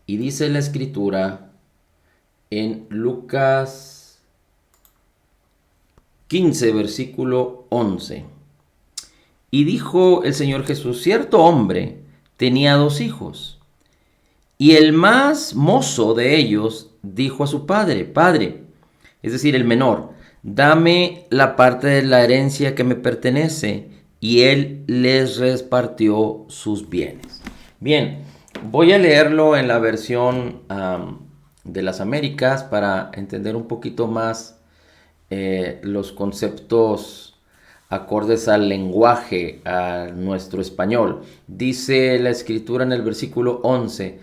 Y dice la escritura en Lucas 15, versículo 11. Y dijo el Señor Jesús: cierto hombre tenía 2 hijos, y el más mozo de ellos dijo a su padre: Padre, es decir, el menor, dame la parte de la herencia que me pertenece. Y él les repartió sus bienes. Bien, voy a leerlo en la versión de las Américas para entender un poquito más los conceptos acordes al lenguaje, a nuestro español. Dice la escritura en el versículo 11: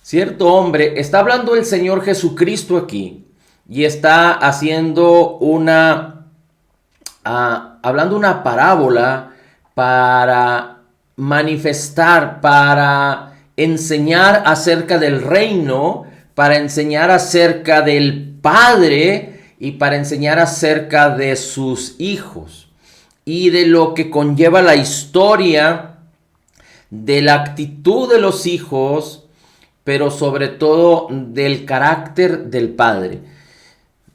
cierto hombre, está hablando el Señor Jesucristo aquí, y está haciendo hablando una parábola para manifestar, para enseñar acerca del reino, para enseñar acerca del Padre y para enseñar acerca de sus hijos y de lo que conlleva la historia, de la actitud de los hijos, pero sobre todo del carácter del Padre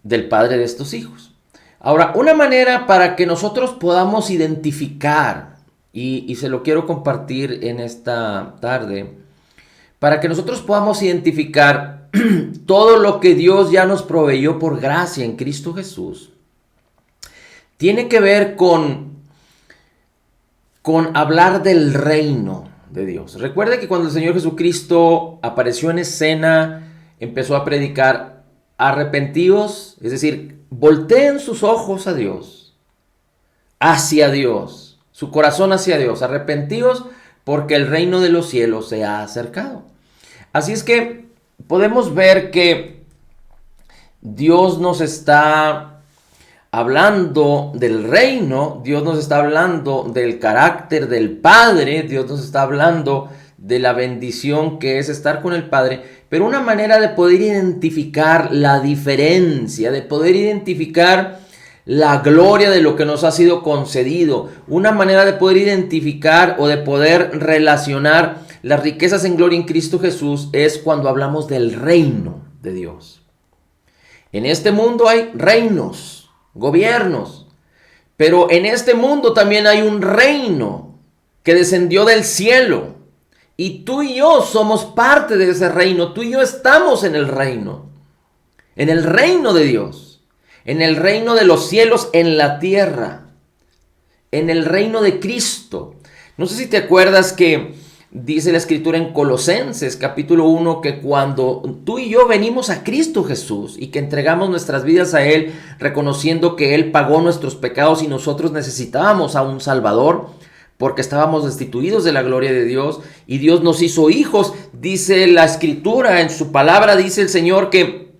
de estos hijos. Ahora, una manera para que nosotros podamos identificar, y se lo quiero compartir en esta tarde, para que nosotros podamos identificar todo lo que Dios ya nos proveyó por gracia en Cristo Jesús, tiene que ver con hablar del reino de Dios. Recuerde que cuando el Señor Jesucristo apareció en escena, empezó a predicar: arrepentíos, es decir, volteen sus ojos a Dios, hacia Dios, su corazón hacia Dios, arrepentíos porque el reino de los cielos se ha acercado. Así es que podemos ver que Dios nos está hablando del reino, Dios nos está hablando del carácter del Padre, Dios nos está hablando de la bendición que es estar con el Padre, pero una manera de poder identificar la diferencia, de poder identificar la gloria de lo que nos ha sido concedido, una manera de poder identificar o de poder relacionar las riquezas en gloria en Cristo Jesús es cuando hablamos del reino de Dios. En este mundo hay reinos, gobiernos, pero en este mundo también hay un reino que descendió del cielo. Y tú y yo somos parte de ese reino. Tú y yo estamos en el reino de Dios, en el reino de los cielos en la tierra, en el reino de Cristo. No sé si te acuerdas que dice la escritura en Colosenses capítulo 1 que cuando tú y yo venimos a Cristo Jesús y que entregamos nuestras vidas a Él, reconociendo que Él pagó nuestros pecados y nosotros necesitábamos a un Salvador, porque estábamos destituidos de la gloria de Dios y Dios nos hizo hijos. Dice la escritura, en su palabra dice el Señor que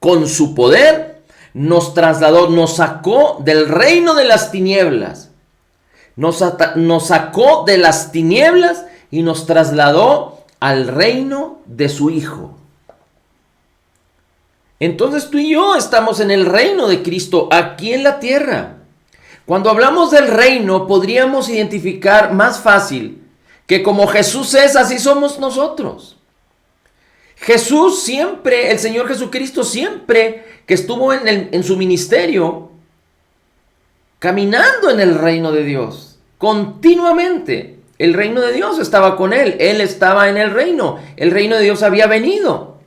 con su poder nos trasladó, nos sacó del reino de las tinieblas. Nos sacó de las tinieblas y nos trasladó al reino de su Hijo. Entonces tú y yo estamos en el reino de Cristo aquí en la tierra. Cuando hablamos del reino, podríamos identificar más fácil que como Jesús es, así somos nosotros. Jesús siempre, el Señor Jesucristo siempre que estuvo en su ministerio, caminando en el reino de Dios, continuamente. El reino de Dios estaba con él estaba en el reino de Dios había venido.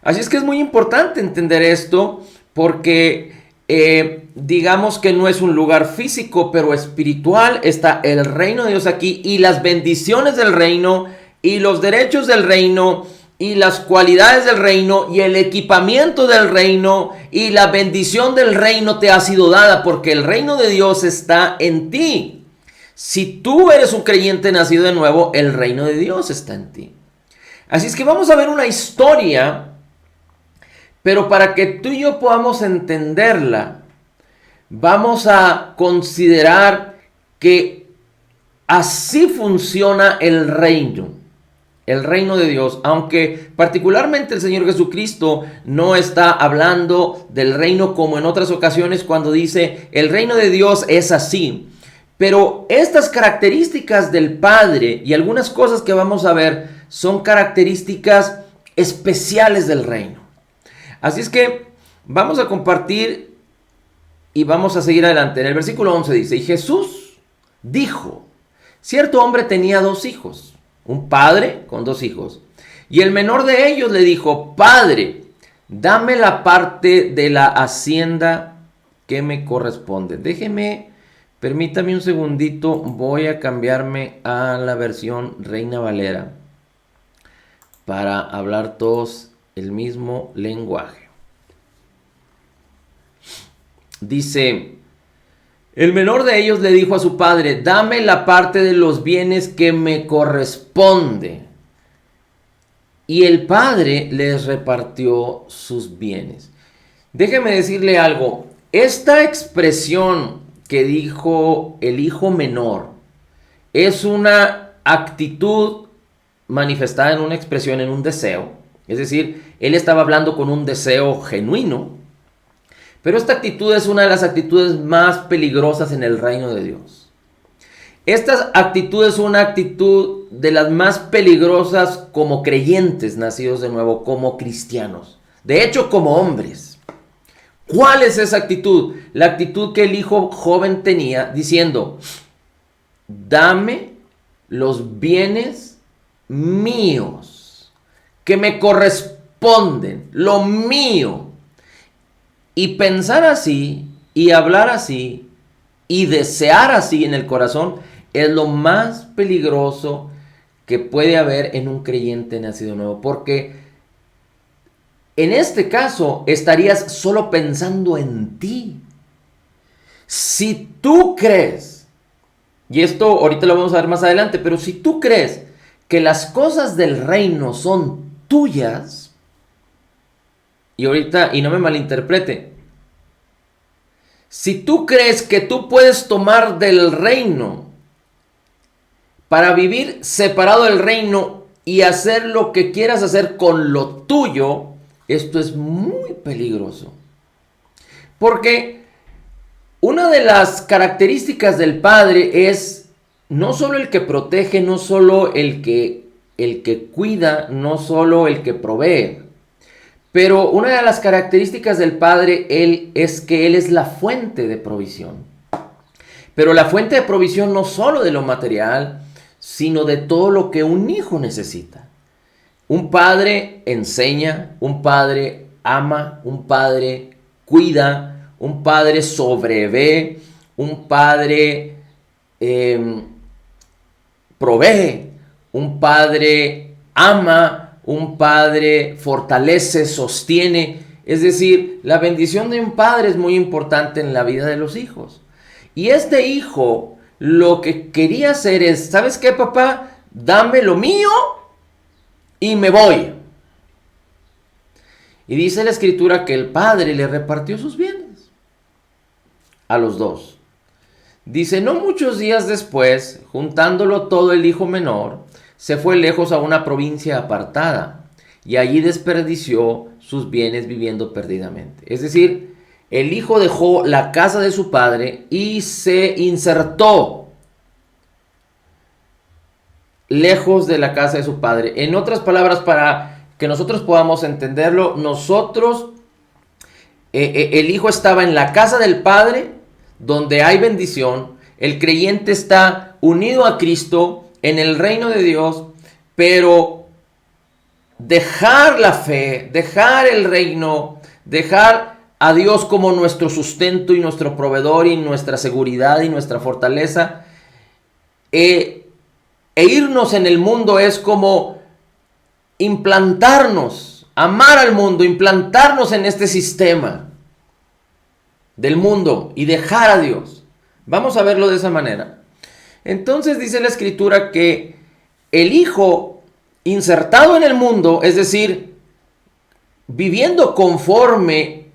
Así es que es muy importante entender esto porque digamos que no es un lugar físico, pero espiritual. Está el reino de Dios aquí y las bendiciones del reino y los derechos del reino y las cualidades del reino y el equipamiento del reino y la bendición del reino te ha sido dada porque el reino de Dios está en ti. Si tú eres un creyente nacido de nuevo, el reino de Dios está en ti. Así es que vamos a ver una historia, pero para que tú y yo podamos entenderla, vamos a considerar que así funciona el reino de Dios, aunque particularmente el Señor Jesucristo no está hablando del reino como en otras ocasiones cuando dice el reino de Dios es así. Pero estas características del Padre y algunas cosas que vamos a ver son características especiales del reino. Así es que vamos a compartir y vamos a seguir adelante. En el versículo 11 dice, y Jesús dijo, cierto hombre tenía 2 hijos, un padre con 2 hijos. Y el menor de ellos le dijo, Padre, dame la parte de la hacienda que me corresponde. Permítame un segundito, voy a cambiarme a la versión Reina Valera para hablar todos el mismo lenguaje. Dice, el menor de ellos le dijo a su padre, dame la parte de los bienes que me corresponde. Y el padre les repartió sus bienes. Déjeme decirle algo. Esta expresión que dijo el hijo menor es una actitud manifestada en una expresión, en un deseo. Es decir, él estaba hablando con un deseo genuino. Pero esta actitud es una de las actitudes más peligrosas en el reino de Dios. Esta actitud es una actitud de las más peligrosas como creyentes nacidos de nuevo, como cristianos. De hecho, como hombres. ¿Cuál es esa actitud? La actitud que el hijo joven tenía diciendo, dame los bienes míos, que me corresponden, lo mío. Y pensar así, y hablar así, y desear así en el corazón, es lo más peligroso que puede haber en un creyente nacido nuevo. Porque en este caso estarías solo pensando en ti. Si tú crees, y esto ahorita lo vamos a ver más adelante, pero si tú crees que las cosas del reino son tuyas, y ahorita, y no me malinterprete, si tú crees que tú puedes tomar del reino para vivir separado del reino y hacer lo que quieras hacer con lo tuyo, esto es muy peligroso. Porque una de las características del Padre es no solo el que protege, no solo el que cuida, no solo el que provee. Pero una de las características del Padre es que Él es la fuente de provisión. Pero la fuente de provisión no solo de lo material, sino de todo lo que un hijo necesita. Un padre enseña, un padre ama, un padre cuida, un padre sobrevé, un padre provee, un padre ama, un padre fortalece, sostiene. Es decir, la bendición de un padre es muy importante en la vida de los hijos. Y este hijo lo que quería hacer es, ¿sabes qué, papá? Dame lo mío y me voy. Y dice la escritura que el padre le repartió sus bienes a los 2. Dice, no muchos días después, juntándolo todo el hijo menor, se fue lejos a una provincia apartada y allí desperdició sus bienes viviendo perdidamente. Es decir, el hijo dejó la casa de su padre y se insertó lejos de la casa de su padre. En otras palabras, para que nosotros podamos entenderlo, el hijo estaba en la casa del padre, donde hay bendición. El creyente está unido a Cristo en el reino de Dios, pero dejar la fe, dejar el reino, dejar a Dios como nuestro sustento y nuestro proveedor y nuestra seguridad y nuestra fortaleza, e irnos en el mundo es como implantarnos, amar al mundo, implantarnos en este sistema del mundo y dejar a Dios. Vamos a verlo de esa manera. Entonces dice la escritura que el hijo insertado en el mundo, es decir, viviendo conforme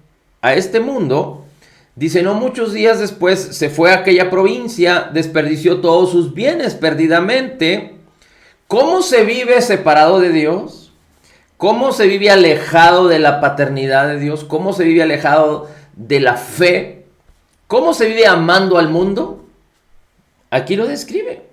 a este mundo, dice, no muchos días después se fue a aquella provincia, desperdició todos sus bienes perdidamente. ¿Cómo se vive separado de Dios? ¿Cómo se vive alejado de la paternidad de Dios? ¿Cómo se vive alejado de la fe? ¿Cómo se vive amando al mundo? Aquí lo describe.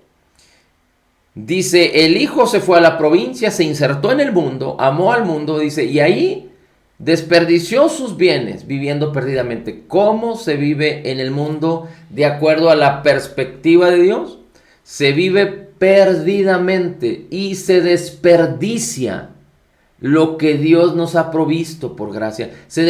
Dice, el Hijo se fue a la provincia, se insertó en el mundo, amó al mundo, dice, y ahí desperdició sus bienes viviendo perdidamente. ¿Cómo se vive en el mundo de acuerdo a la perspectiva de Dios? Se vive perdidamente y se desperdicia lo que Dios nos ha provisto por gracia. Se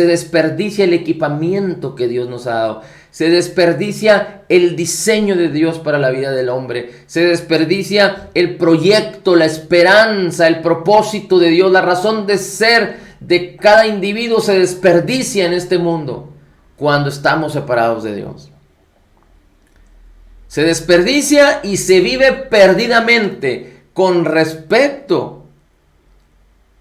desperdicia el equipamiento que Dios nos ha dado. Se desperdicia el diseño de Dios para la vida del hombre. Se desperdicia el proyecto, la esperanza, el propósito de Dios, la razón de ser de cada individuo se desperdicia en este mundo cuando estamos separados de Dios. Se desperdicia y se vive perdidamente con respecto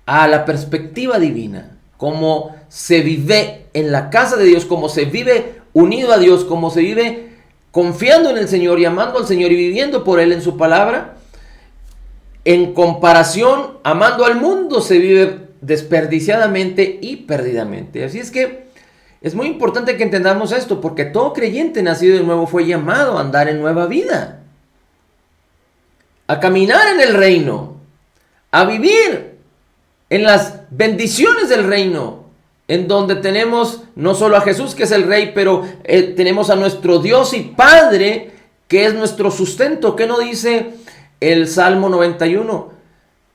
a la perspectiva divina, como se vive en la casa de Dios, como se vive unido a Dios, como se vive confiando en el Señor y amando al Señor y viviendo por Él en su palabra. En comparación, amando al mundo, se vive desperdiciadamente y perdidamente. Así es que es muy importante que entendamos esto, porque todo creyente nacido de nuevo fue llamado a andar en nueva vida, a caminar en el reino, a vivir en las bendiciones del reino, en donde tenemos no solo a Jesús, que es el Rey, pero tenemos a nuestro Dios y Padre, que es nuestro sustento. ¿Qué no dice el Salmo 91?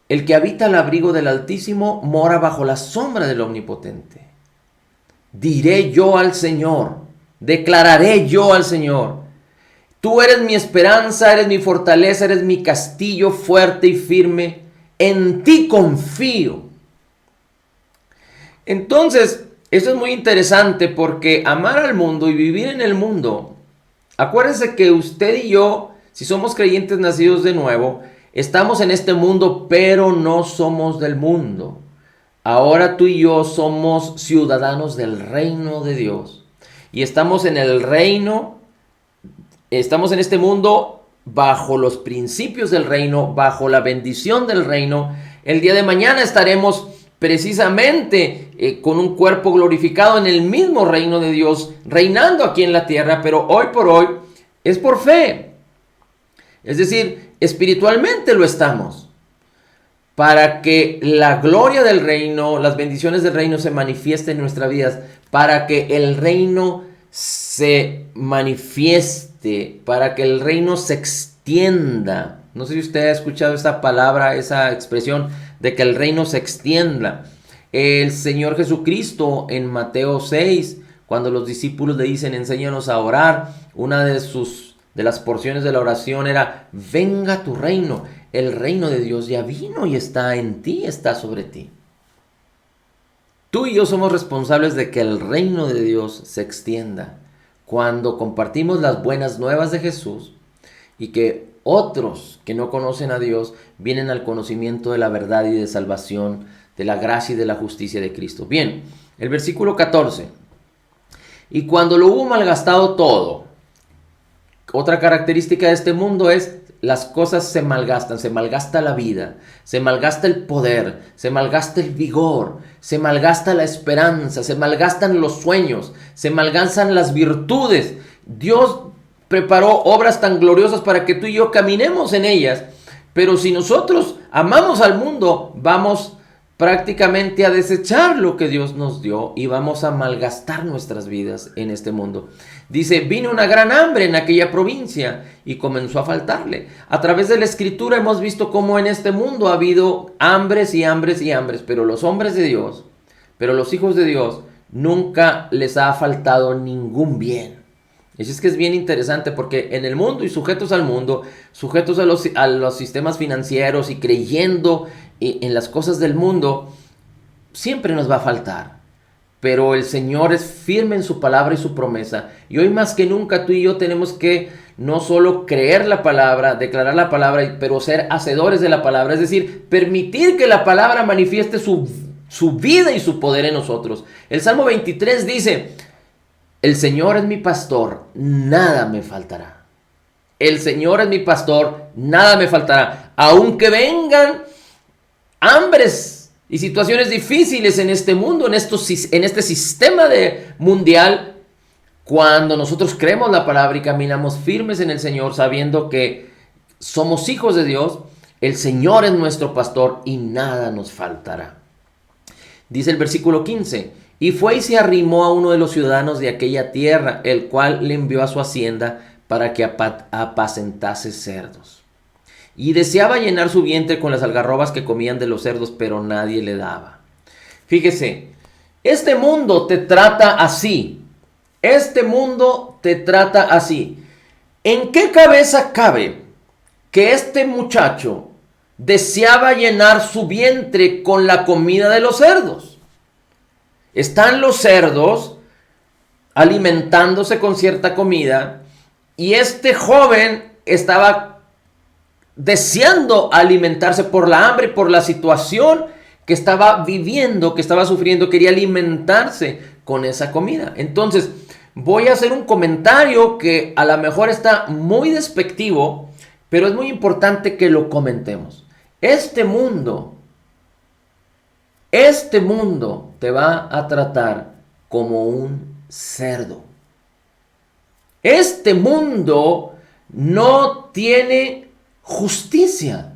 El que habita al abrigo del Altísimo mora bajo la sombra del Omnipotente. Diré yo al Señor, declararé yo al Señor: tú eres mi esperanza, eres mi fortaleza, eres mi castillo fuerte y firme, en ti confío. Entonces, esto es muy interesante porque amar al mundo y vivir en el mundo, acuérdense que usted y yo, si somos creyentes nacidos de nuevo, estamos en este mundo, pero no somos del mundo. Ahora tú y yo somos ciudadanos del reino de Dios. Y estamos en el reino, estamos en este mundo bajo los principios del reino, bajo la bendición del reino. El día de mañana estaremos precisamente con un cuerpo glorificado en el mismo reino de Dios, reinando aquí en la tierra, pero hoy por hoy es por fe. Es decir, espiritualmente lo estamos, para que la gloria del reino, las bendiciones del reino se manifiesten en nuestras vidas, para que el reino se manifieste, para que el reino se extienda. No sé si usted ha escuchado esa palabra, esa expresión de que el reino se extienda. El Señor Jesucristo en Mateo 6, cuando los discípulos le dicen, enséñanos a orar, una de las porciones de la oración era, venga tu reino. El reino de Dios ya vino y está en ti, está sobre ti. Tú y yo somos responsables de que el reino de Dios se extienda cuando compartimos las buenas nuevas de Jesús y que otros que no conocen a Dios vienen al conocimiento de la verdad y de salvación, de la gracia y de la justicia de Cristo. Bien, el versículo 14. Y cuando lo hubo malgastado todo, otra característica de este mundo es las cosas se malgastan, se malgasta la vida, se malgasta el poder, se malgasta el vigor, se malgasta la esperanza, se malgastan los sueños, se malgastan las virtudes. Dios preparó obras tan gloriosas para que tú y yo caminemos en ellas, pero si nosotros amamos al mundo, vamos prácticamente a desechar lo que Dios nos dio y vamos a malgastar nuestras vidas en este mundo. Dice, vino una gran hambre en aquella provincia y comenzó a faltarle. A través de la Escritura hemos visto cómo en este mundo ha habido hambres y hambres y hambres, pero los hombres de Dios, pero los hijos de Dios, nunca les ha faltado ningún bien. Y es que es bien interesante porque en el mundo y sujetos al mundo, sujetos a los sistemas financieros y creyendo en las cosas del mundo, siempre nos va a faltar. Pero el Señor es firme en su palabra y su promesa. Y hoy más que nunca tú y yo tenemos que no solo creer la palabra, declarar la palabra, pero ser hacedores de la palabra. Es decir, permitir que la palabra manifieste su vida y su poder en nosotros. El Salmo 23 dice, el Señor es mi pastor, nada me faltará. El Señor es mi pastor, nada me faltará. Aunque vengan hambres y situaciones difíciles en este mundo, en este sistema mundial, cuando nosotros creemos la palabra y caminamos firmes en el Señor, sabiendo que somos hijos de Dios, el Señor es nuestro pastor y nada nos faltará. Dice el versículo 15, y fue y se arrimó a uno de los ciudadanos de aquella tierra, el cual le envió a su hacienda para que apacentase cerdos. Y deseaba llenar su vientre con las algarrobas que comían de los cerdos, pero nadie le daba. Fíjese, este mundo te trata así. Este mundo te trata así. ¿En qué cabeza cabe que este muchacho deseaba llenar su vientre con la comida de los cerdos? Están los cerdos alimentándose con cierta comida y este joven estaba deseando alimentarse por la hambre, por la situación que estaba viviendo, que estaba sufriendo, quería alimentarse con esa comida. Entonces, voy a hacer un comentario que a lo mejor está muy despectivo, pero es muy importante que lo comentemos. Este mundo te va a tratar como un cerdo. Este mundo no tiene justicia.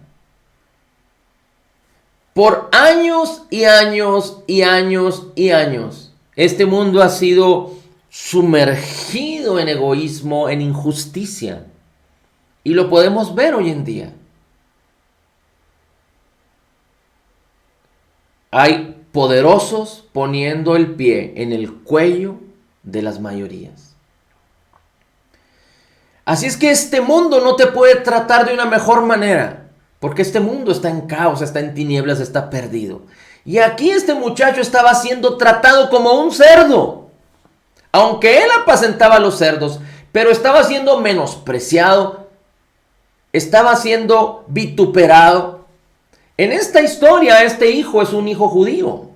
Por años y años y años y años, este mundo ha sido sumergido en egoísmo, en injusticia. Y lo podemos ver hoy en día. Hay poderosos poniendo el pie en el cuello de las mayorías. Así es que este mundo no te puede tratar de una mejor manera, porque este mundo está en caos, está en tinieblas, está perdido. Y aquí este muchacho estaba siendo tratado como un cerdo. Aunque él apacentaba a los cerdos, pero estaba siendo menospreciado, estaba siendo vituperado. En esta historia, este hijo es un hijo judío.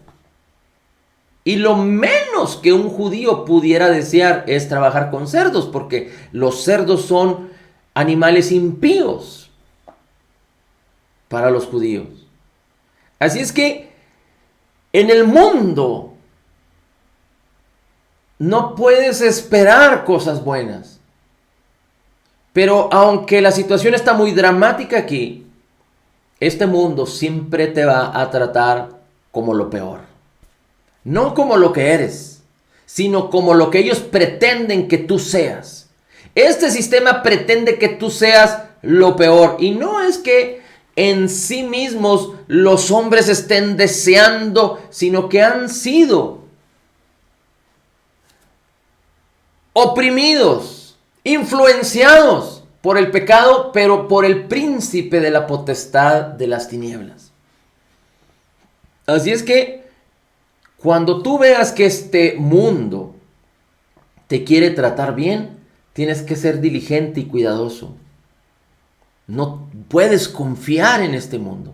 Y lo menos que un judío pudiera desear es trabajar con cerdos, porque los cerdos son animales impíos para los judíos. Así es que en el mundo no puedes esperar cosas buenas. Pero aunque la situación está muy dramática aquí, este mundo siempre te va a tratar como lo peor. No como lo que eres, sino como lo que ellos pretenden que tú seas. Este sistema pretende que tú seas lo peor. Y no es que en sí mismos los hombres estén deseando, sino que han sido oprimidos, influenciados por el pecado, pero por el príncipe de la potestad de las tinieblas. Así es que cuando tú veas que este mundo te quiere tratar bien, tienes que ser diligente y cuidadoso. No puedes confiar en este mundo.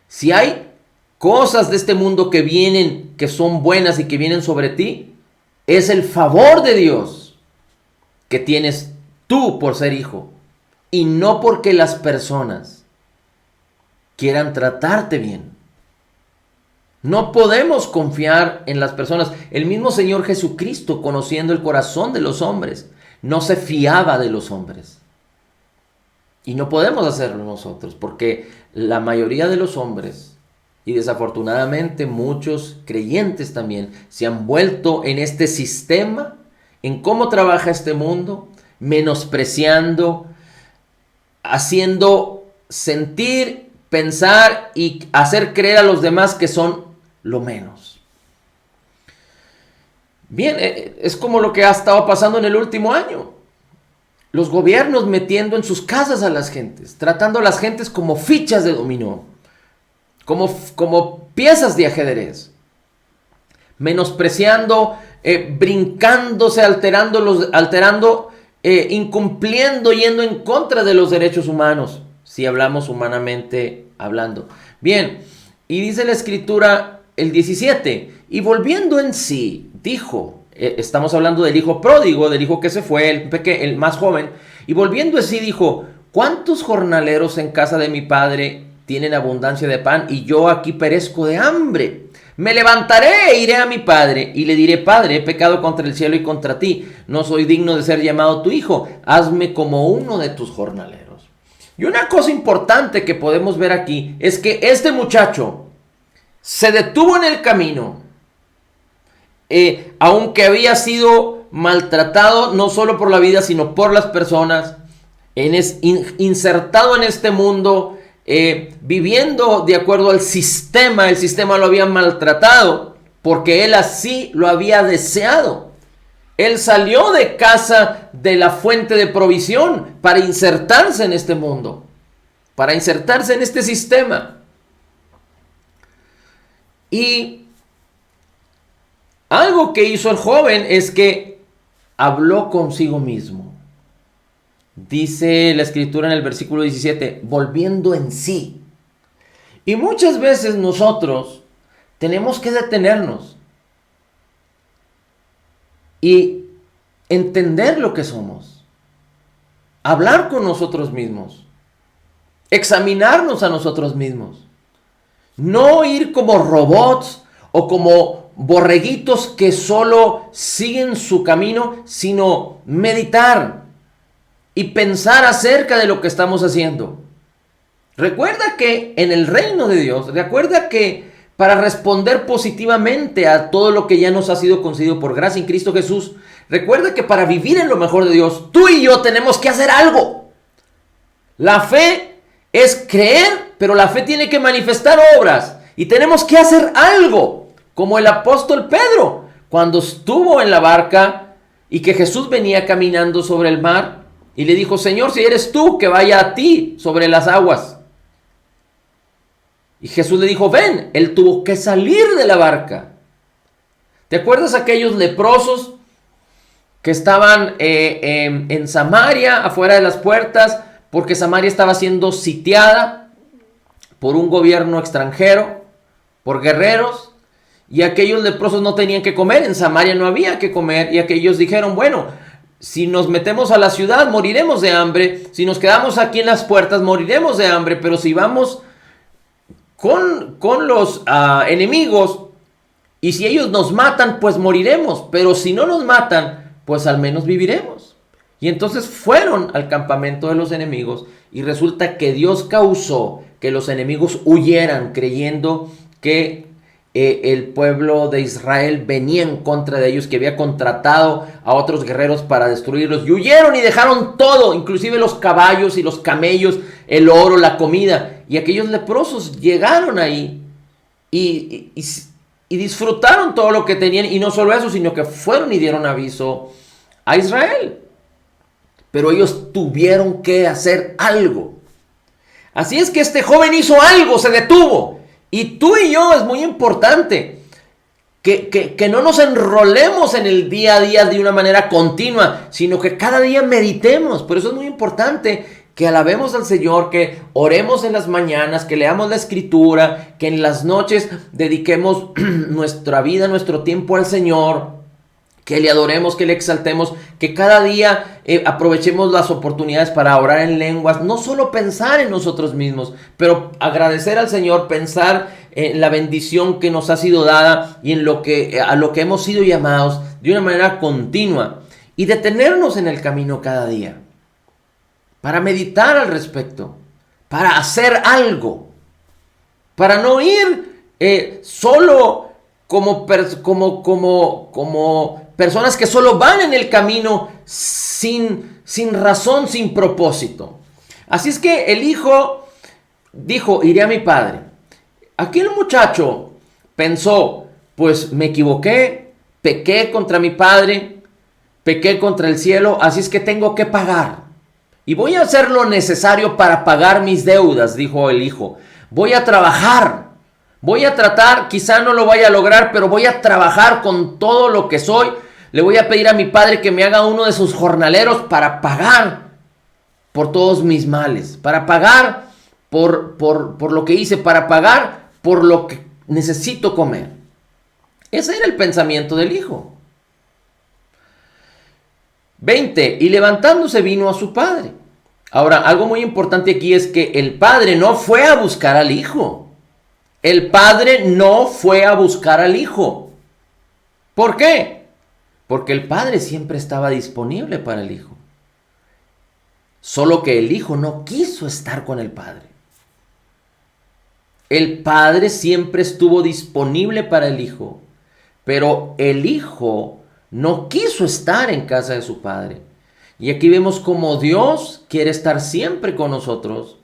Si hay cosas de este mundo que vienen, que son buenas y que vienen sobre ti, es el favor de Dios que tienes tú por ser hijo, y no porque las personas quieran tratarte bien. No podemos confiar en las personas. El mismo Señor Jesucristo, conociendo el corazón de los hombres, no se fiaba de los hombres. Y no podemos hacerlo nosotros, porque la mayoría de los hombres, y desafortunadamente muchos creyentes también, se han vuelto en este sistema, en cómo trabaja este mundo, menospreciando, haciendo sentir, pensar y hacer creer a los demás que son lo menos. Bien, es como lo que ha estado pasando en el último año. Los gobiernos metiendo en sus casas a las gentes, tratando a las gentes como fichas de dominó, como piezas de ajedrez, menospreciando, brincándose, alterando, incumpliendo, yendo en contra de los derechos humanos, si hablamos humanamente hablando. Bien, y dice la escritura, el 17, y volviendo en sí, dijo, estamos hablando del hijo pródigo, del hijo que se fue, el más joven, y volviendo en sí dijo, ¿cuántos jornaleros en casa de mi padre tienen abundancia de pan y yo aquí perezco de hambre? Me levantaré e iré a mi padre y le diré, Padre, he pecado contra el cielo y contra ti, no soy digno de ser llamado tu hijo, hazme como uno de tus jornaleros. Y una cosa importante que podemos ver aquí es que este muchacho se detuvo en el camino, aunque había sido maltratado no solo por la vida, sino por las personas, insertado en este mundo, viviendo de acuerdo al sistema. El sistema lo había maltratado porque él así lo había deseado. Él salió de casa de la fuente de provisión para insertarse en este mundo, para insertarse en este sistema. Y algo que hizo el joven es que habló consigo mismo. Dice la escritura en el versículo 17, volviendo en sí. Y muchas veces nosotros tenemos que detenernos y entender lo que somos, hablar con nosotros mismos, examinarnos a nosotros mismos, no ir como robots o como borreguitos que solo siguen su camino, sino meditar y pensar acerca de lo que estamos haciendo. Recuerda que en el reino de Dios, recuerda que para responder positivamente a todo lo que ya nos ha sido concedido por gracia en Cristo Jesús, recuerda que para vivir en lo mejor de Dios, tú y yo tenemos que hacer algo. La fe es creer, pero la fe tiene que manifestar obras. Y tenemos que hacer algo, como el apóstol Pedro, cuando estuvo en la barca y que Jesús venía caminando sobre el mar y le dijo, Señor, si eres tú, que vaya a ti sobre las aguas. Y Jesús le dijo, ven. Él tuvo que salir de la barca. ¿Te acuerdas aquellos leprosos que estaban en Samaria, afuera de las puertas, porque Samaria estaba siendo sitiada por un gobierno extranjero, por guerreros? Y aquellos leprosos no tenían que comer, en Samaria no había que comer, y aquellos dijeron, bueno, si nos metemos a la ciudad moriremos de hambre, si nos quedamos aquí en las puertas moriremos de hambre, pero si vamos con los enemigos, y si ellos nos matan, pues moriremos, pero si no nos matan, pues al menos viviremos. Y entonces fueron al campamento de los enemigos, y resulta que Dios causó que los enemigos huyeran, creyendo que el pueblo de Israel venía en contra de ellos, que había contratado a otros guerreros para destruirlos, y huyeron y dejaron todo, inclusive los caballos y los camellos, el oro, la comida. Y aquellos leprosos llegaron ahí y disfrutaron todo lo que tenían, y no solo eso, sino que fueron y dieron aviso a Israel. Pero ellos tuvieron que hacer algo. Así es que este joven hizo algo, se detuvo. Y tú y yo es muy importante que no nos enrolemos en el día a día de una manera continua, sino que cada día meditemos. Por eso es muy importante que alabemos al Señor, que oremos en las mañanas, que leamos la Escritura, que en las noches dediquemos nuestra vida, nuestro tiempo al Señor, que le adoremos, que le exaltemos, que cada día aprovechemos las oportunidades para orar en lenguas, no solo pensar en nosotros mismos, pero agradecer al Señor, pensar en la bendición que nos ha sido dada y en a lo que hemos sido llamados de una manera continua, y detenernos en el camino cada día para meditar al respecto, para hacer algo, para no ir solo como personas que solo van en el camino sin razón, sin propósito. Así es que el hijo dijo, iré a mi padre. Aquí el muchacho pensó, pues me equivoqué, pequé contra mi padre, pequé contra el cielo, así es que tengo que pagar. Y voy a hacer lo necesario para pagar mis deudas, dijo el hijo. Voy a trabajar. Voy a tratar, quizá no lo vaya a lograr, pero voy a trabajar con todo lo que soy. Le voy a pedir a mi padre que me haga uno de sus jornaleros para pagar por todos mis males, para pagar por lo que hice, para pagar por lo que necesito comer. Ese era el pensamiento del hijo. 20. Y levantándose vino a su padre. Ahora, algo muy importante aquí es que el padre no fue a buscar al hijo. El padre no fue a buscar al hijo. ¿Por qué? Porque el padre siempre estaba disponible para el hijo. solo que el Hijo no quiso estar con el Padre. El Padre siempre estuvo disponible para el Hijo, pero el Hijo no quiso estar en casa de su Padre. Y aquí vemos cómo Dios quiere estar siempre con nosotros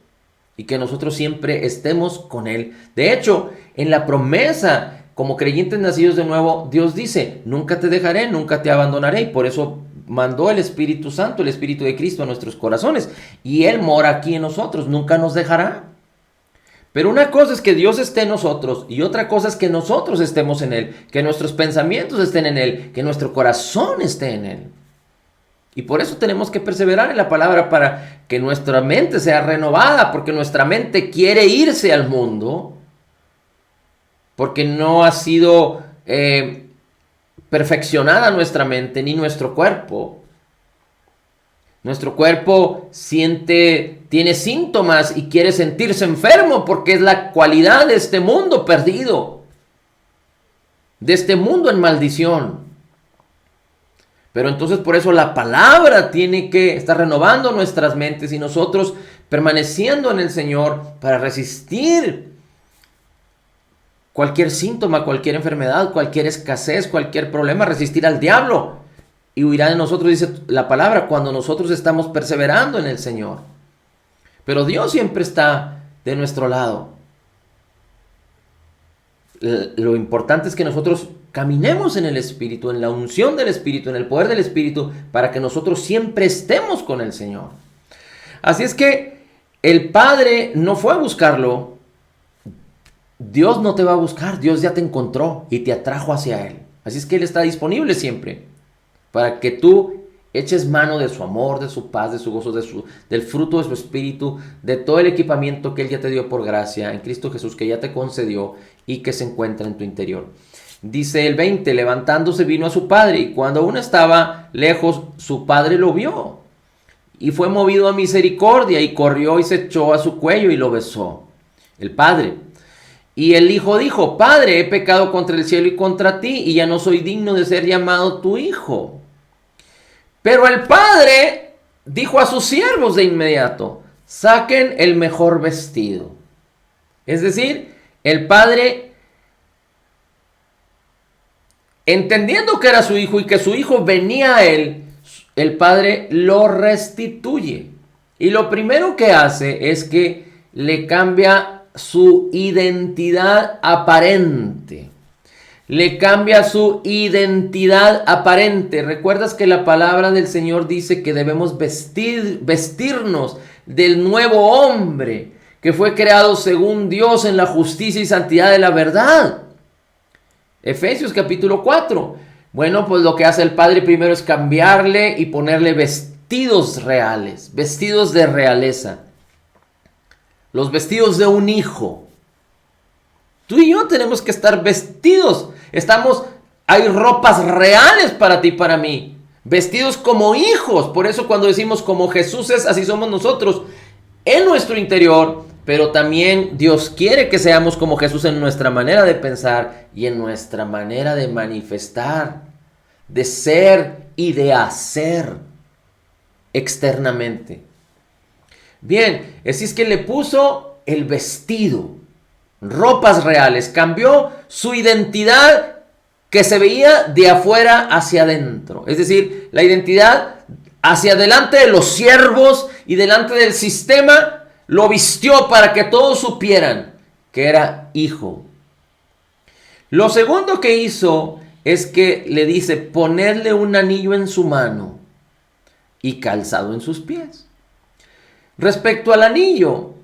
y que nosotros siempre estemos con Él. De hecho, en la promesa, como creyentes nacidos de nuevo, Dios dice, nunca te dejaré, nunca te abandonaré. Y por eso mandó el Espíritu Santo, el Espíritu de Cristo a nuestros corazones. Y Él mora aquí en nosotros, nunca nos dejará. Pero una cosa es que Dios esté en nosotros y otra cosa es que nosotros estemos en Él, que nuestros pensamientos estén en Él, que nuestro corazón esté en Él. Y por eso tenemos que perseverar en la palabra para que nuestra mente sea renovada, porque nuestra mente quiere irse al mundo, porque no ha sido perfeccionada nuestra mente ni nuestro cuerpo. Nuestro cuerpo tiene síntomas y quiere sentirse enfermo porque es la cualidad de este mundo perdido, de este mundo en maldición. Pero entonces por eso la palabra tiene que estar renovando nuestras mentes y nosotros permaneciendo en el Señor para resistir cualquier síntoma, cualquier enfermedad, cualquier escasez, cualquier problema, resistir al diablo. Y huirá de nosotros, dice la palabra, cuando nosotros estamos perseverando en el Señor. Pero Dios siempre está de nuestro lado. Lo importante es que nosotros caminemos en el Espíritu, en la unción del Espíritu, en el poder del Espíritu, para que nosotros siempre estemos con el Señor. Así es que el Padre no fue a buscarlo. Dios no te va a buscar, Dios ya te encontró y te atrajo hacia Él. Así es que Él está disponible siempre para que tú eches mano de su amor, de su paz, de su gozo, del fruto de su Espíritu, de todo el equipamiento que Él ya te dio por gracia en Cristo Jesús, que ya te concedió y que se encuentra en tu interior. Dice el 20, levantándose vino a su padre, y cuando aún estaba lejos, su padre lo vio, y fue movido a misericordia, y corrió y se echó a su cuello y lo besó. El padre. Y el hijo dijo, Padre, he pecado contra el cielo y contra ti, y ya no soy digno de ser llamado tu hijo. Pero el padre dijo a sus siervos de inmediato, saquen el mejor vestido. Es decir, el padre, entendiendo que era su hijo y que su hijo venía a él, el padre lo restituye. Y lo primero que hace es que le cambia su identidad aparente. Le cambia su identidad aparente. ¿Recuerdas que la palabra del Señor dice que debemos vestirnos del nuevo hombre que fue creado según Dios en la justicia y santidad de la verdad? Efesios capítulo 4. Bueno, pues lo que hace el Padre primero es cambiarle y ponerle vestidos reales, vestidos de realeza. Los vestidos de un hijo. Tú y yo tenemos que estar vestidos. Hay ropas reales para ti y para mí. Vestidos como hijos. Por eso cuando decimos como Jesús es, así somos nosotros. En nuestro interior. Pero también Dios quiere que seamos como Jesús en nuestra manera de pensar y en nuestra manera de manifestar, de ser y de hacer externamente. Bien, así es que le puso el vestido, ropas reales, cambió su identidad que se veía de afuera hacia adentro. Es decir, la identidad hacia delante de los siervos y delante del sistema. Lo vistió para que todos supieran que era hijo. Lo segundo que hizo es que le dice ponerle un anillo en su mano y calzado en sus pies. Respecto al anillo,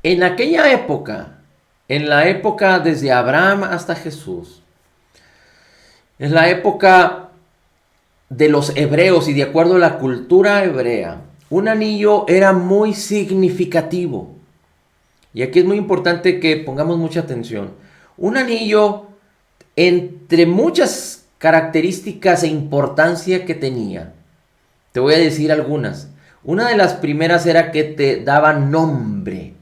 en aquella época, en la época desde Abraham hasta Jesús, en la época de los hebreos y de acuerdo a la cultura hebrea, un anillo era muy significativo. Y aquí es muy importante que pongamos mucha atención. Un anillo, entre muchas características e importancia que tenía, te voy a decir algunas. Una de las primeras era que te daba nombre.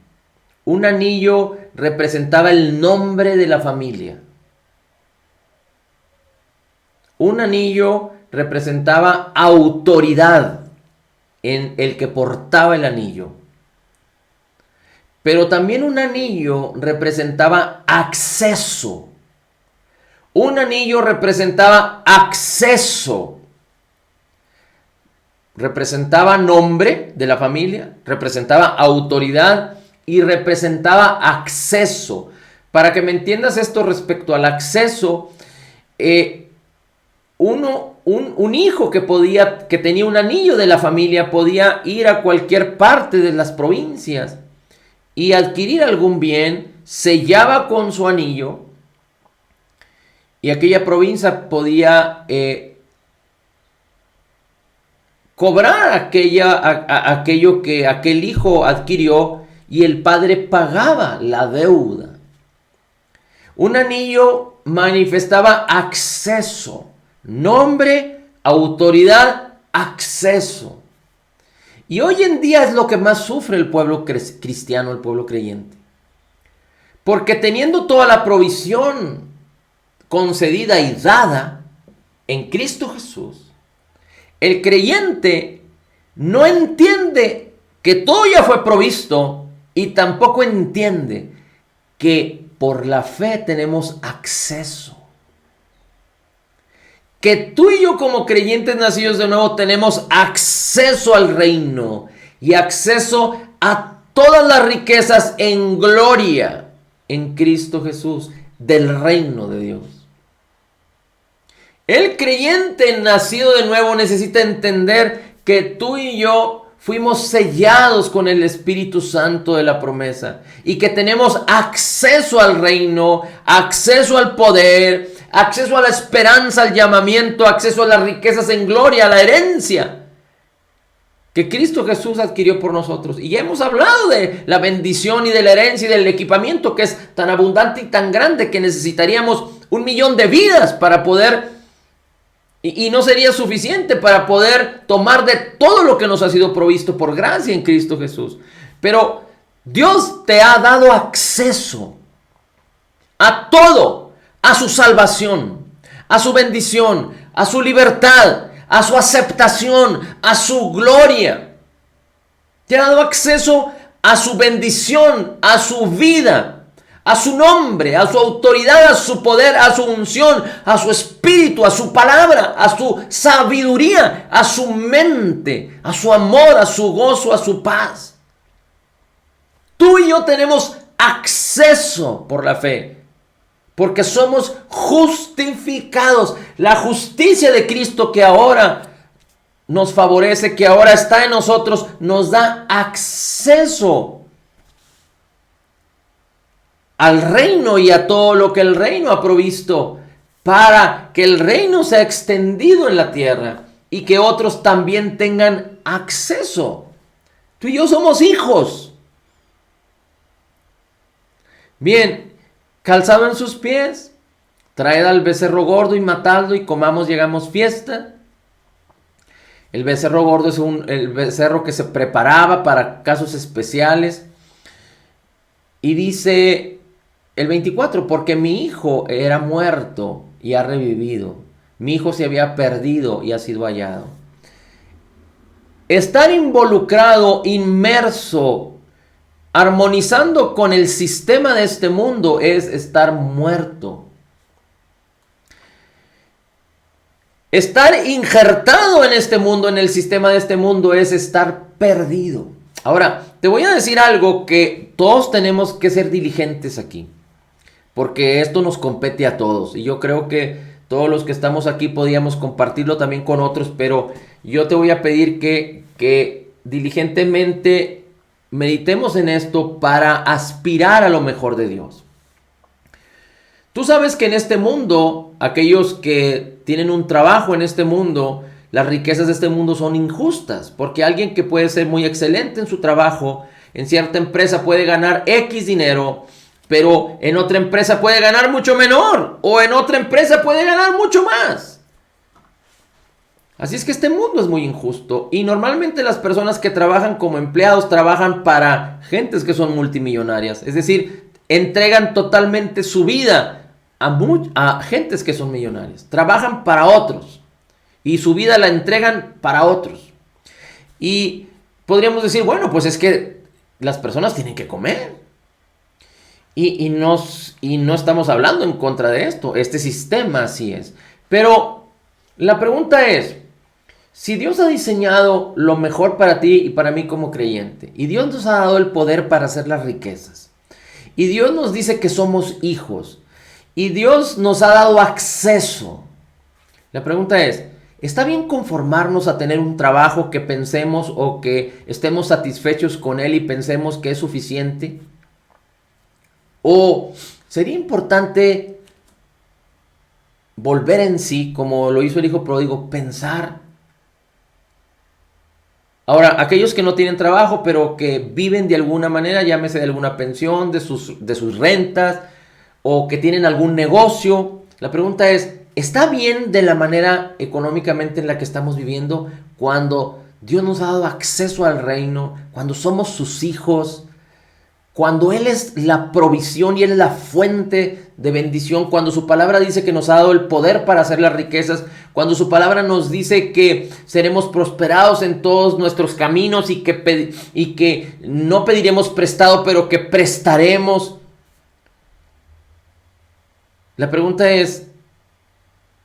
Un anillo representaba el nombre de la familia. Un anillo representaba autoridad. en el que portaba el anillo. Pero también un anillo representaba acceso. Un anillo representaba acceso. Representaba nombre de la familia, representaba autoridad y representaba acceso. Para que me entiendas esto respecto al acceso, un hijo que tenía un anillo de la familia podía ir a cualquier parte de las provincias y adquirir algún bien, sellaba con su anillo y aquella provincia podía cobrar aquello que aquel hijo adquirió y el padre pagaba la deuda. Un anillo manifestaba acceso, nombre, autoridad, acceso. Y hoy en día es lo que más sufre el pueblo cristiano, el pueblo creyente. Porque teniendo toda la provisión concedida y dada en Cristo Jesús, el creyente no entiende que todo ya fue provisto y tampoco entiende que por la fe tenemos acceso. Que tú y yo como creyentes nacidos de nuevo tenemos acceso al reino y acceso a todas las riquezas en gloria en Cristo Jesús del reino de Dios. El creyente nacido de nuevo necesita entender que tú y yo fuimos sellados con el Espíritu Santo de la promesa y que tenemos acceso al reino, acceso al poder, acceso a la esperanza, al llamamiento, acceso a las riquezas en gloria, a la herencia que Cristo Jesús adquirió por nosotros. Y ya hemos hablado de la bendición y de la herencia y del equipamiento que es tan abundante y tan grande que necesitaríamos 1,000,000 de vidas para poder, y no sería suficiente para poder tomar de todo lo que nos ha sido provisto por gracia en Cristo Jesús. Pero Dios te ha dado acceso a todo, a su salvación, a su bendición, a su libertad, a su aceptación, a su gloria. Te ha dado acceso a su bendición, a su vida, a su nombre, a su autoridad, a su poder, a su unción, a su espíritu, a su palabra, a su sabiduría, a su mente, a su amor, a su gozo, a su paz. Tú y yo tenemos acceso por la fe, porque somos justificados. La justicia de Cristo que ahora nos favorece, que ahora está en nosotros, nos da acceso al reino y a todo lo que el reino ha provisto, para que el reino sea extendido en la tierra y que otros también tengan acceso. Tú y yo somos hijos. Bien, calzado en sus pies, traed al becerro gordo y matadlo y comamos y hagamos fiesta. El becerro gordo es el becerro que se preparaba para casos especiales. Y dice el 24, porque mi hijo era muerto y ha revivido. Mi hijo se había perdido y ha sido hallado. Estar involucrado, inmerso, armonizando con el sistema de este mundo es estar muerto. Estar injertado en este mundo, en el sistema de este mundo, es estar perdido. Ahora, te voy a decir algo que todos tenemos que ser diligentes aquí, porque esto nos compete a todos. Y yo creo que todos los que estamos aquí podíamos compartirlo también con otros, pero yo te voy a pedir que diligentemente meditemos en esto para aspirar a lo mejor de Dios. Tú sabes que en este mundo, aquellos que tienen un trabajo en este mundo, las riquezas de este mundo son injustas, porque alguien que puede ser muy excelente en su trabajo, en cierta empresa puede ganar X dinero, pero en otra empresa puede ganar mucho menor, o en otra empresa puede ganar mucho más. Así es que este mundo es muy injusto, y normalmente las personas que trabajan como empleados trabajan para gentes que son multimillonarias, es decir, entregan totalmente su vida a gentes que son millonarias, trabajan para otros y su vida la entregan para otros. Y podríamos decir, bueno, pues es que las personas tienen que comer. Y no estamos hablando en contra de esto. Este sistema así es. Pero la pregunta es, si Dios ha diseñado lo mejor para ti y para mí como creyente, y Dios nos ha dado el poder para hacer las riquezas, y Dios nos dice que somos hijos, y Dios nos ha dado acceso, la pregunta es, ¿está bien conformarnos a tener un trabajo que pensemos o que estemos satisfechos con él y pensemos que es suficiente? ¿O sería importante volver en sí, como lo hizo el hijo pródigo, pensar? Ahora, aquellos que no tienen trabajo, pero que viven de alguna manera, llámese de alguna pensión, de sus rentas, o que tienen algún negocio, la pregunta es, ¿está bien de la manera económicamente en la que estamos viviendo cuando Dios nos ha dado acceso al reino, cuando somos sus hijos, cuando Él es la provisión y Él es la fuente de bendición, cuando su palabra dice que nos ha dado el poder para hacer las riquezas, cuando su palabra nos dice que seremos prosperados en todos nuestros caminos y que no pediremos prestado, pero que prestaremos? La pregunta es,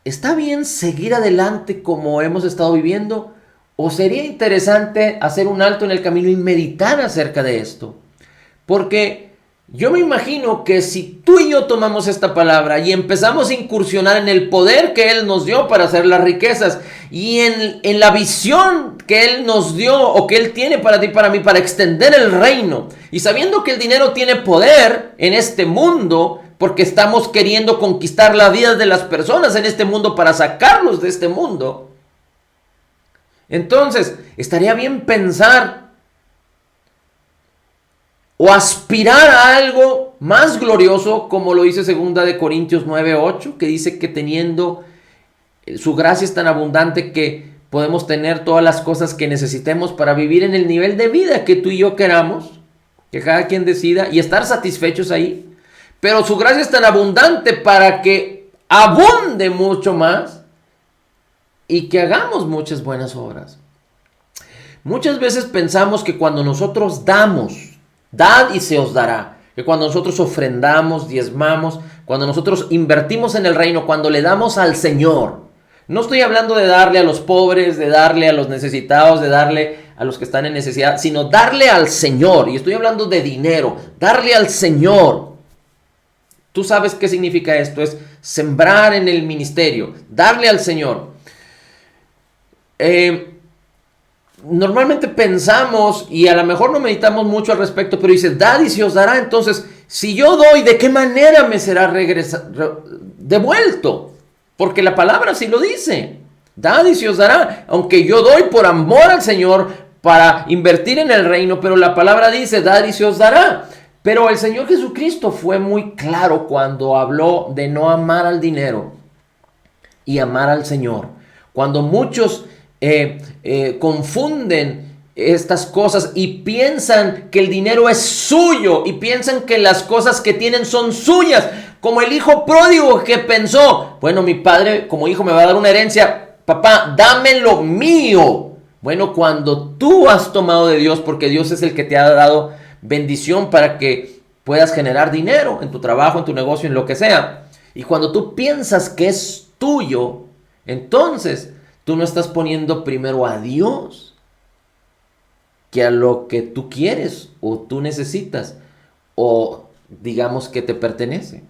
¿está bien seguir adelante como hemos estado viviendo? ¿O sería interesante hacer un alto en el camino y meditar acerca de esto? Porque yo me imagino que si tú y yo tomamos esta palabra y empezamos a incursionar en el poder que Él nos dio para hacer las riquezas y en la visión que Él nos dio o que Él tiene para ti y para mí para extender el reino, y sabiendo que el dinero tiene poder en este mundo porque estamos queriendo conquistar la vida de las personas en este mundo para sacarlos de este mundo, entonces estaría bien pensar o aspirar a algo más glorioso, como lo dice 2 Corintios 9:8, que dice que teniendo su gracia es tan abundante que podemos tener todas las cosas que necesitemos para vivir en el nivel de vida que tú y yo queramos, que cada quien decida, y estar satisfechos ahí. Pero su gracia es tan abundante para que abunde mucho más y que hagamos muchas buenas obras. Muchas veces pensamos que cuando nosotros damos, dad y se os dará. Que cuando nosotros ofrendamos, diezmamos, cuando nosotros invertimos en el reino, cuando le damos al Señor. No estoy hablando de darle a los pobres, de darle a los necesitados, de darle a los que están en necesidad, sino darle al Señor. Y estoy hablando de dinero, darle al Señor. Tú sabes qué significa esto, es sembrar en el ministerio, darle al Señor. Normalmente pensamos, y a lo mejor no meditamos mucho al respecto, pero dice, dad y se os dará. Entonces, si yo doy, ¿de qué manera me será devuelto? Porque la palabra sí lo dice, dad y se os dará. Aunque yo doy por amor al Señor, para invertir en el reino, pero la palabra dice, dad y se os dará. Pero el Señor Jesucristo fue muy claro cuando habló de no amar al dinero y amar al Señor. Cuando muchos confunden estas cosas y piensan que el dinero es suyo y piensan que las cosas que tienen son suyas, como el hijo pródigo que pensó, bueno, mi padre como hijo me va a dar una herencia, papá, dame lo mío. Bueno, cuando tú has tomado de Dios, porque Dios es el que te ha dado bendición para que puedas generar dinero en tu trabajo, en tu negocio, en lo que sea, y cuando tú piensas que es tuyo, entonces tú no estás poniendo primero a Dios que a lo que tú quieres o tú necesitas o digamos que te pertenece.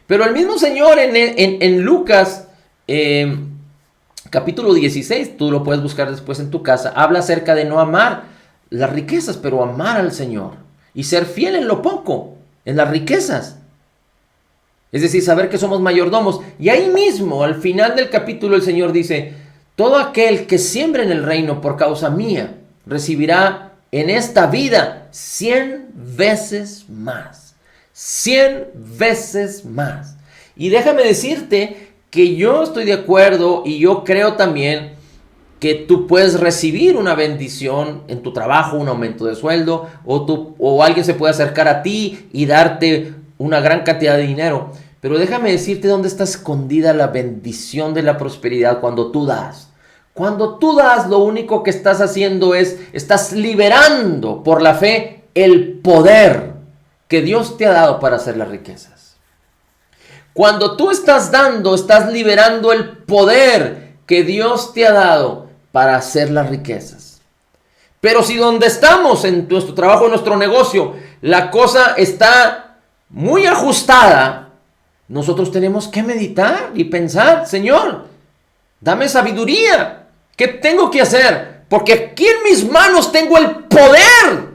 Pero el mismo Señor en Lucas capítulo 16, tú lo puedes buscar después en tu casa, habla acerca de no amar las riquezas, pero amar al Señor y ser fiel en lo poco, en las riquezas. Es decir, saber que somos mayordomos. Y ahí mismo, al final del capítulo, el Señor dice, todo aquel que siembre en el reino por causa mía, recibirá en esta vida 100 veces más. 100 veces más. Y déjame decirte que yo estoy de acuerdo y yo creo también que tú puedes recibir una bendición en tu trabajo, un aumento de sueldo, o alguien se puede acercar a ti y darte una gran cantidad de dinero. Pero déjame decirte dónde está escondida la bendición de la prosperidad cuando tú das. Cuando tú das, lo único que estás haciendo estás liberando por la fe el poder que Dios te ha dado para hacer las riquezas. Cuando tú estás dando, estás liberando el poder que Dios te ha dado para hacer las riquezas. Pero si donde estamos, en nuestro trabajo, en nuestro negocio, la cosa está muy ajustada, nosotros tenemos que meditar y pensar: Señor, dame sabiduría. ¿Qué tengo que hacer? Porque aquí en mis manos tengo el poder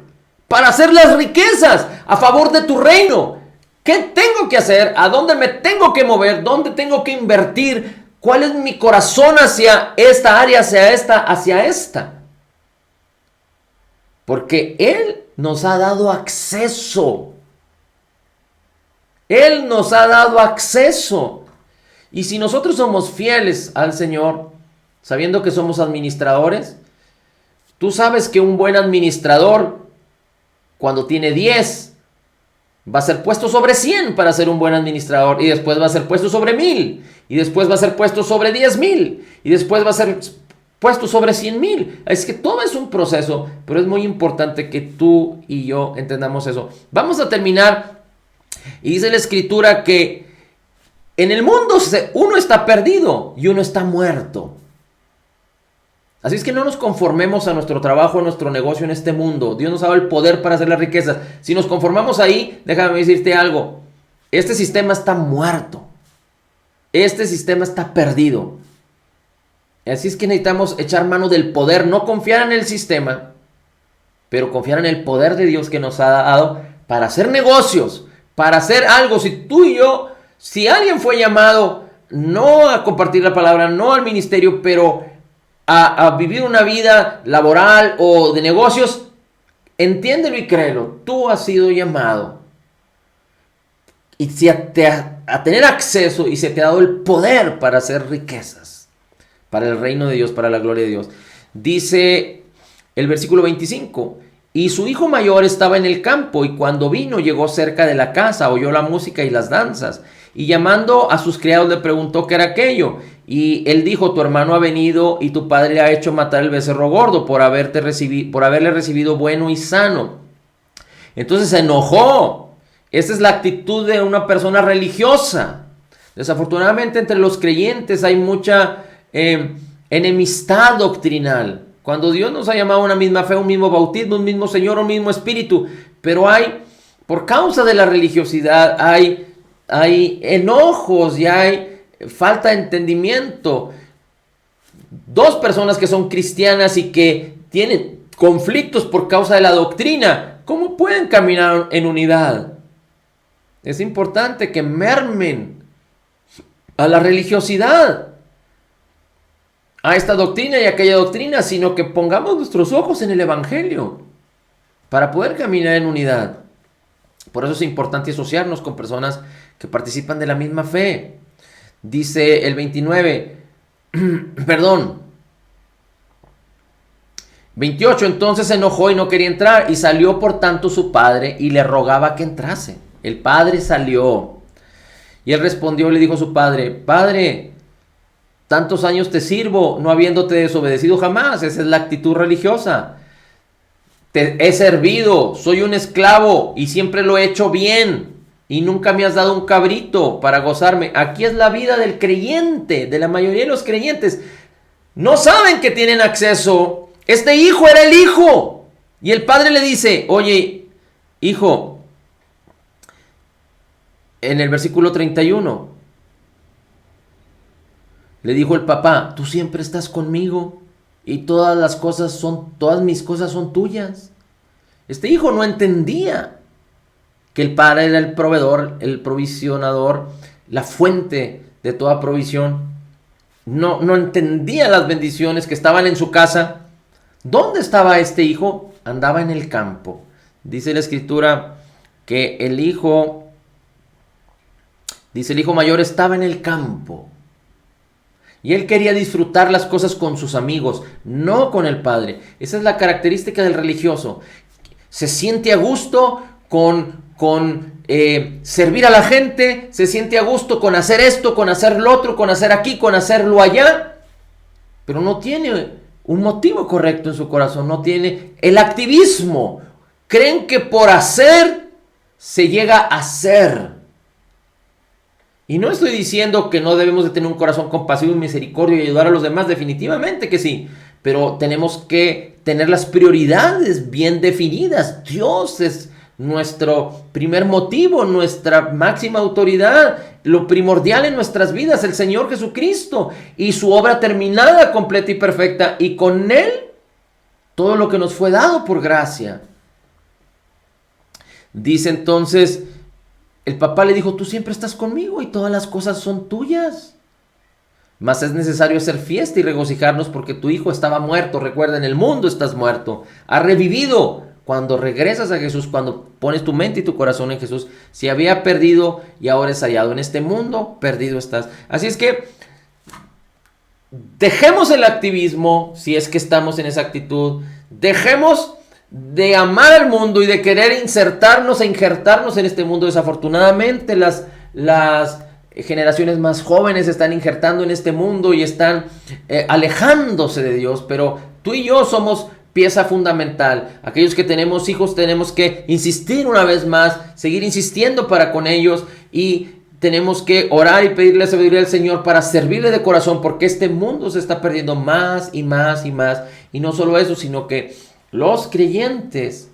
para hacer las riquezas a favor de tu reino. ¿Qué tengo que hacer? ¿A dónde me tengo que mover? ¿Dónde tengo que invertir? ¿Cuál es mi corazón hacia esta área, hacia esta? Porque Él nos ha dado acceso. Él nos ha dado acceso. Y si nosotros somos fieles al Señor, sabiendo que somos administradores, tú sabes que un buen administrador, cuando tiene 10, va a ser puesto sobre 100 para ser un buen administrador, y después va a ser puesto sobre 1000, y después va a ser puesto sobre 10,000, y después va a ser puesto sobre 100,000. Es que todo es un proceso, pero es muy importante que tú y yo entendamos eso. Vamos a terminar, y dice la Escritura que en el mundo uno está perdido y uno está muerto. Así es que no nos conformemos a nuestro trabajo, a nuestro negocio en este mundo. Dios nos ha dado el poder para hacer las riquezas. Si nos conformamos ahí, déjame decirte algo. Este sistema está muerto. Este sistema está perdido. Así es que necesitamos echar mano del poder, no confiar en el sistema, pero confiar en el poder de Dios que nos ha dado para hacer negocios, para hacer algo. Si tú y yo, si alguien fue llamado no a compartir la palabra, no al ministerio, pero a vivir una vida laboral o de negocios, entiéndelo y créelo, tú has sido llamado y a tener acceso, y se te ha dado el poder para hacer riquezas, para el reino de Dios, para la gloria de Dios. Dice el versículo 25: y su hijo mayor estaba en el campo, y cuando vino llegó cerca de la casa, oyó la música y las danzas, y llamando a sus criados le preguntó qué era aquello. Y él dijo: tu hermano ha venido y tu padre le ha hecho matar el becerro gordo por haberle recibido bueno y sano. Entonces se enojó. Esta es la actitud de una persona religiosa. Desafortunadamente entre los creyentes hay mucha enemistad doctrinal. Cuando Dios nos ha llamado a una misma fe, un mismo bautismo, un mismo Señor, un mismo Espíritu, pero por causa de la religiosidad, hay enojos y hay falta de entendimiento. Dos personas que son cristianas y que tienen conflictos por causa de la doctrina, ¿cómo pueden caminar en unidad? Es importante que mermen a la religiosidad, a esta doctrina y aquella doctrina, sino que pongamos nuestros ojos en el Evangelio para poder caminar en unidad. Por eso es importante asociarnos con personas que participan de la misma fe. Dice el 28, entonces se enojó y no quería entrar, y salió por tanto su padre y le rogaba que entrase. El padre salió, y él respondió y le dijo a su padre: Padre, tantos años te sirvo, no habiéndote desobedecido jamás. Esa es la actitud religiosa. Te he servido, soy un esclavo y siempre lo he hecho bien, y nunca me has dado un cabrito para gozarme. Aquí es la vida del creyente, de la mayoría de los creyentes. No saben que tienen acceso. Este hijo era el hijo, y el padre le dice: oye, hijo, en el versículo 31, le dijo el papá: tú siempre estás conmigo, y todas mis cosas son tuyas. Este hijo no entendía que el padre era el proveedor, el provisionador, la fuente de toda provisión. No entendía las bendiciones que estaban en su casa. ¿Dónde estaba este hijo? Andaba en el campo. Dice la Escritura que el hijo mayor estaba en el campo. Y él quería disfrutar las cosas con sus amigos, no con el padre. Esa es la característica del religioso. Se siente a gusto con servir a la gente, se siente a gusto con hacer esto, con hacer lo otro, con hacer aquí, con hacerlo allá. pero no tiene un motivo correcto en su corazón, no tiene el activismo. Creen que por hacer se llega a ser. Y no estoy diciendo que no debemos de tener un corazón compasivo y misericordio y ayudar a los demás, definitivamente que sí, pero tenemos que tener las prioridades bien definidas. Dios es nuestro primer motivo, nuestra máxima autoridad, lo primordial en nuestras vidas, el Señor Jesucristo y su obra terminada, completa y perfecta, y con Él todo lo que nos fue dado por gracia. Dice entonces, el papá le dijo, tú siempre estás conmigo y todas las cosas son tuyas. Mas es necesario hacer fiesta y regocijarnos porque tu hijo estaba muerto. Recuerda, en el mundo estás muerto. Ha revivido. Cuando regresas a Jesús, cuando pones tu mente y tu corazón en Jesús, se había perdido y ahora es hallado. En este mundo, perdido estás. Así es que dejemos el activismo, si es que estamos en esa actitud. Dejemos de amar al mundo y de querer insertarnos e injertarnos en este mundo. Desafortunadamente las generaciones más jóvenes están injertando en este mundo y están alejándose de Dios, pero tú y yo somos pieza fundamental. Aquellos que tenemos hijos tenemos que insistir una vez más, seguir insistiendo para con ellos, y tenemos que orar y pedirle sabiduría al Señor para servirle de corazón, porque este mundo se está perdiendo más y más y más. Y no solo eso, sino que los creyentes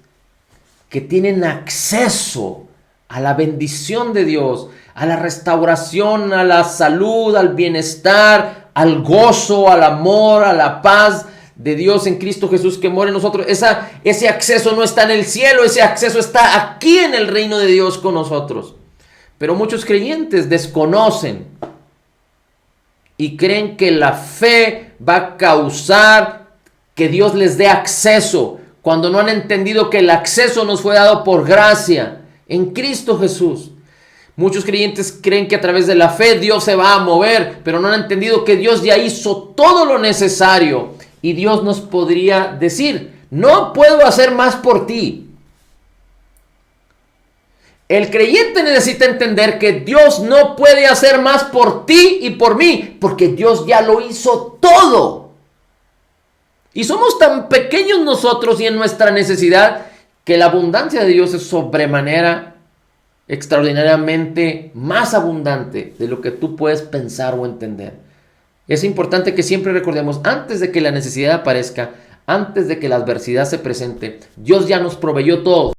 que tienen acceso a la bendición de Dios, a la restauración, a la salud, al bienestar, al gozo, al amor, a la paz de Dios en Cristo Jesús que mora en nosotros, ese acceso no está en el cielo, ese acceso está aquí en el reino de Dios con nosotros. Pero muchos creyentes desconocen y creen que la fe va a causar que Dios les dé acceso, cuando no han entendido que el acceso nos fue dado por gracia en Cristo Jesús. Muchos creyentes creen que a través de la fe Dios se va a mover, pero no han entendido que Dios ya hizo todo lo necesario. Y Dios nos podría decir, no puedo hacer más por ti. El creyente necesita entender que Dios no puede hacer más por ti y por mí, porque Dios ya lo hizo todo. Y somos tan pequeños nosotros y en nuestra necesidad, que la abundancia de Dios es sobremanera, extraordinariamente más abundante de lo que tú puedes pensar o entender. Es importante que siempre recordemos, antes de que la necesidad aparezca, antes de que la adversidad se presente, Dios ya nos proveyó todo.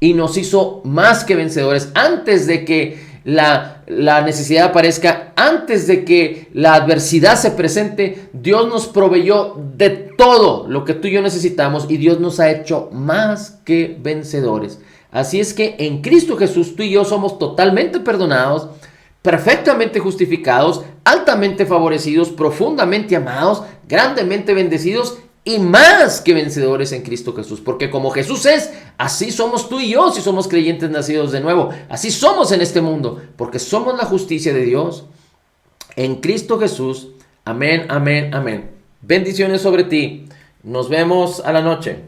Y nos hizo más que vencedores. Antes de que la necesidad aparezca, antes de que la adversidad se presente, Dios nos proveyó de todo lo que tú y yo necesitamos, y Dios nos ha hecho más que vencedores. Así es que en Cristo Jesús tú y yo somos totalmente perdonados, perfectamente justificados, altamente favorecidos, profundamente amados, grandemente bendecidos y más que vencedores en Cristo Jesús. Porque como Jesús es, así somos tú y yo si somos creyentes nacidos de nuevo. Así somos en este mundo, porque somos la justicia de Dios en Cristo Jesús. Amén, amén, amén. Bendiciones sobre ti. Nos vemos a la noche.